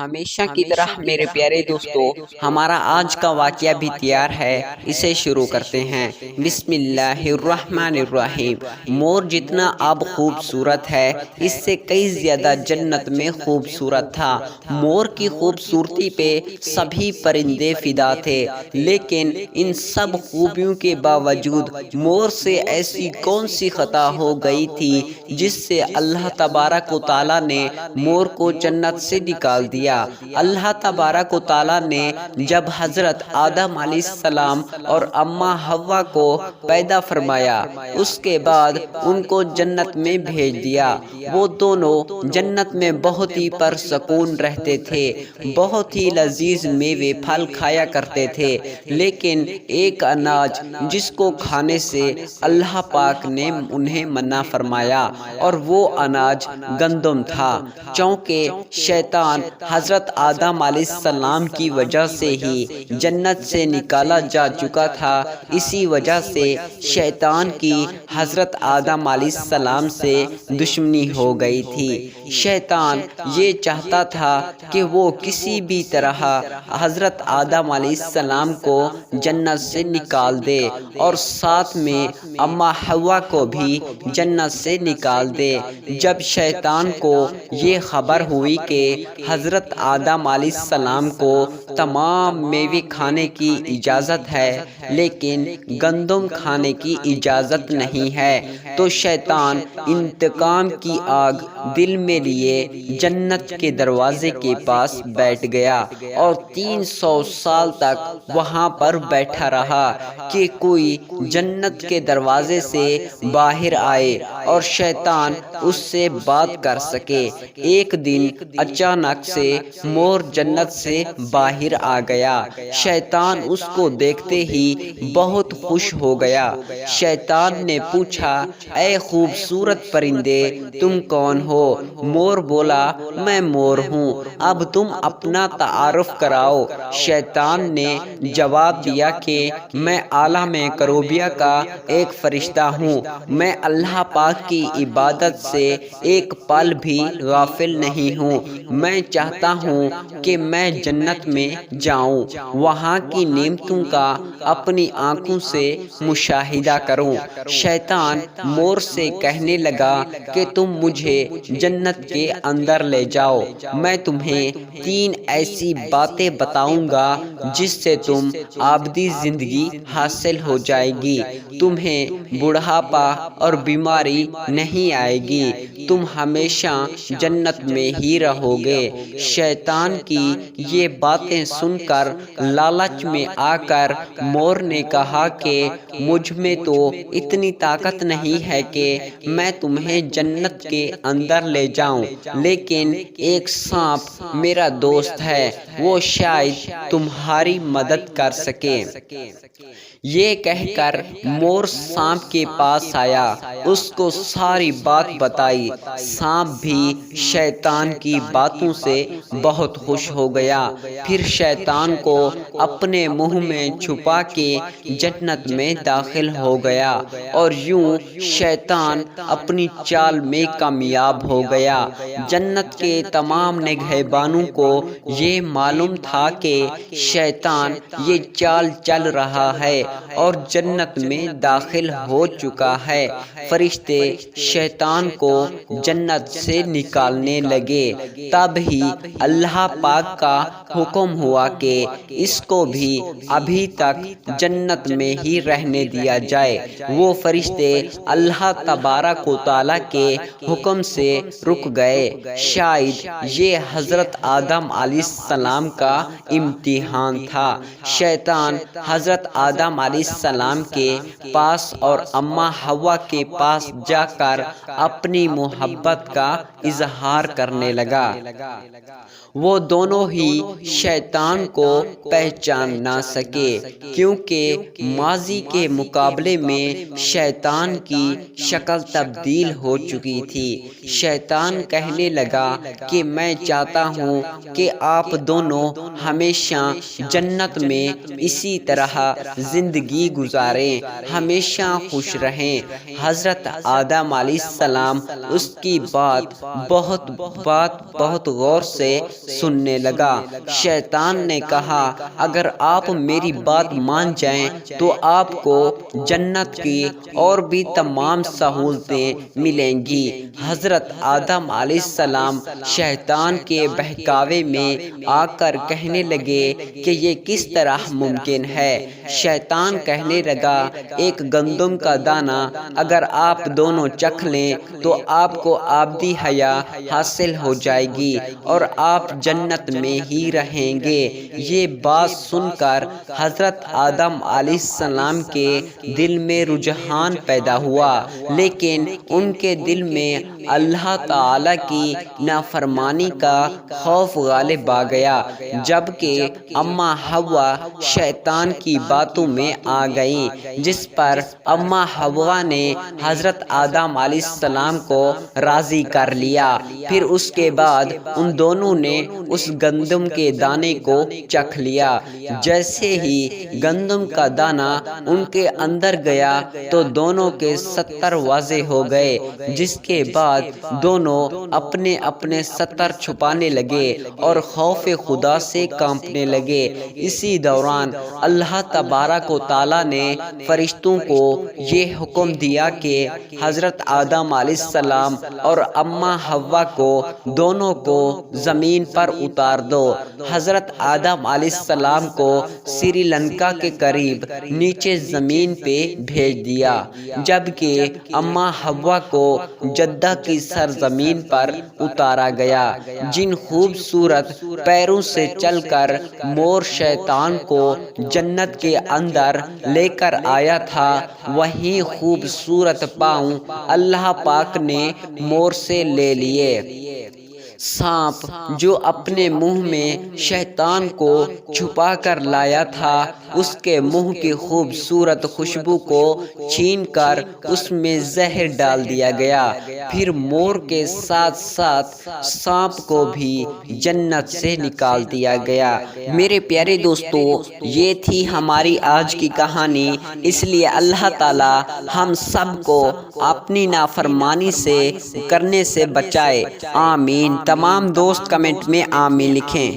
ہمیشہ کی طرح میرے پیارے دوستو، ہمارا آج کا واقعہ بھی تیار ہے، اسے شروع کرتے ہیں۔ بسم اللہ الرحمن الرحیم۔ مور جتنا اب خوبصورت ہے، اس سے کئی زیادہ جنت میں خوبصورت تھا۔ مور کی خوبصورتی پہ سبھی پرندے فدا تھے، لیکن ان سب خوبیوں کے باوجود مور سے ایسی کون سی خطا ہو گئی تھی جس سے اللہ تبارک و تعالیٰ نے مور کو جنت سے نکال دیا۔ اللہ تبارک و تعالیٰ نے جب حضرت آدم علیہ السلام اور اماں حوا کو پیدا فرمایا، اس کے بعد ان کو جنت میں بھیج دیا۔ وہ دونوں جنت میں بہت ہی پرسکون رہتے تھے، بہت ہی لذیذ میوے پھل کھایا کرتے تھے، لیکن ایک اناج جس کو کھانے سے اللہ پاک نے انہیں منع فرمایا، اور وہ اناج گندم تھا، چونکہ شیطان حضرت آدم علیہ السلام کی وجہ سے ہی جنت سے نکالا جا چکا تھا۔ اسی وجہ سے شیطان کی حضرت آدم علیہ السلام سے دشمنی ہو گئی تھی۔ شیطان یہ چاہتا تھا کہ وہ کسی بھی طرح حضرت آدم علیہ السلام کو جنت سے نکال دے، اور ساتھ میں اماں حوا کو بھی جنت سے نکال دے۔ جب شیطان کو یہ خبر ہوئی کہ حضرت آدم علیہ السلام کو تمام میوے کھانے کی اجازت ہے، لیکن گندم کھانے کی اجازت نہیں ہے، تو شیطان انتقام کی آگ دل میں لیے جنت کے دروازے کے پاس بیٹھ گیا، اور 300 سال تک وہاں پر بیٹھا رہا کہ کوئی جنت کے دروازے سے باہر آئے اور شیطان اس سے بات کر سکے۔ ایک دن اچانک سے مور جنت سے باہر آ گیا۔ شیطان اس کو دیکھتے ہی بہت خوش ہو گیا۔ شیطان نے پوچھا، اے خوبصورت پرندے، تم کون ہو؟ مور بولا، میں مور ہوں، اب تم اپنا تعارف کراؤ۔ شیطان نے جواب دیا کہ میں عالم کروبیہ کا ایک فرشتہ ہوں، میں اللہ پاک کی عبادت سے ایک پل بھی غافل نہیں ہوں۔ میں چاہتا ہوں کہ میں جنت میں جاؤں، وہاں کی نعمتوں کا اپنی آنکھوں سے مشاہدہ کروں۔ شیطان مور سے کہنے لگا کہ تم مجھے جنت کے اندر لے جاؤ، میں تمہیں 3 ایسی باتیں بتاؤں گا جس سے تم ابدی زندگی حاصل ہو جائے گی، تمہیں بڑھاپا اور بیماری نہیں آئے گی، تم ہمیشہ جنت میں ہی رہو گے۔ شیطان کی یہ باتیں سن کر لالچ میں آ کر مور نے کہا کہ مجھ میں تو اتنی طاقت نہیں ہے کہ میں تمہیں جنت کے اندر لے جاؤں، لیکن ایک سانپ میرا دوست ہے، وہ شاید تمہاری مدد کر سکے۔ یہ کہہ کر مور سانپ کے پاس آیا، اس کو ساری بات بتائی۔ سانپ بھی شیطان کی باتوں سے بہت خوش ہو گیا، پھر شیطان کو اپنے منہ میں چھپا کے جنت میں داخل ہو گیا، اور یوں شیطان اپنی چال میں کامیاب ہو گیا۔ جنت کے تمام نگہبانوں کو یہ معلوم تھا کہ شیطان یہ چال چل رہا ہے اور جنت میں داخل ہو چکا ہے۔ فرشتے شیطان کو جنت سے نکالنے لگے، تب ہی اللہ پاک کا حکم ہوا کہ اس کو بھی ابھی تک جنت میں ہی رہنے دیا جائے۔ وہ فرشتے اللہ تبارک و تعالیٰ کے حکم سے رک گئے۔ شاید یہ حضرت آدم علیہ السلام کا امتحان تھا۔ شیطان حضرت آدم علیہ السلام کے پاس اور اماں حوا کے پاس جا کر اپنی محبت کا اظہار کرنے لگا۔ وہ دونوں ہی شیطان کو پہچان نہ سکے، کیونکہ ماضی کے مقابلے میں شیطان کی شکل تبدیل ہو چکی تھی۔ شیطان کہنے لگا کہ میں چاہتا ہوں کہ آپ دونوں ہمیشہ جنت میں اسی طرح زندگی گزاریں، ہمیشہ خوش رہیں۔ حضرت آدم علیہ السلام اس کی بات بہت غور سے سننے لگا۔ شیطان نے کہا اگر آپ میری بات مان جائیں تو آپ کو جنت کی اور بھی تمام سہولتیں ملیں گی۔ حضرت آدم علیہ السلام شیطان کے بہکاوے میں آ کر کہنے لگے کہ یہ کس طرح ممکن ہے۔ شیطان کہنے لگا ایک گندم کا دانہ اگر آپ دونوں چکھ لیں تو آپ کو ابدی حیات حاصل ہو جائے گی اور آپ جنت میں ہی رہیں گے۔ یہ بات سن کر حضرت آدم علیہ السلام کے دل میں رجحان پیدا ہوا، لیکن ان کے دل میں اللہ تعالی کی نافرمانی کا خوف غالب آ گیا، جبکہ اماں حوا شیطان کی باتوں میں آ گئیں، جس پر اماں حوا نے حضرت آدم علیہ السلام کو راضی کر لیا۔ پھر اس کے بعد ان دونوں نے اس گندم کے دانے کو چکھ لیا۔ جیسے ہی گندم کا دانہ ان کے اندر گیا تو دونوں کے 70 واضح ہو گئے، جس کے بعد دونوں اپنے اپنے 70 چھپانے لگے اور خوف خدا سے کانپنے لگے۔ اسی دوران اللہ تبارک و تعالیٰ نے فرشتوں کو یہ حکم دیا کہ حضرت آدم علیہ السلام اور اماں حوا کو دونوں کو زمین پر اتار دو۔ حضرت آدم علیہ السلام کو سری لنکا کے قریب نیچے زمین پہ بھیج دیا، جبکہ اماں حوا کو جدہ کی سرزمین پر اتارا گیا۔ جن خوبصورت پیروں سے چل کر مور شیطان کو جنت کے اندر لے کر آیا تھا، وہی خوبصورت پاؤں اللہ پاک نے مور سے لے لیے۔ سانپ جو اپنے منہ میں شیطان کو چھپا کر لایا تھا، اس کے منہ کی خوبصورت خوشبو کو چھین کر اس میں زہر ڈال دیا گیا۔ پھر مور کے ساتھ ساتھ سانپ کو بھی جنت سے نکال دیا گیا۔ میرے پیارے دوستو، یہ تھی ہماری آج کی کہانی۔ اس لیے اللہ تعالی ہم سب کو اپنی نافرمانی سے کرنے سے بچائے، آمین۔ تمام دوست کمنٹ میں آمین لکھیں۔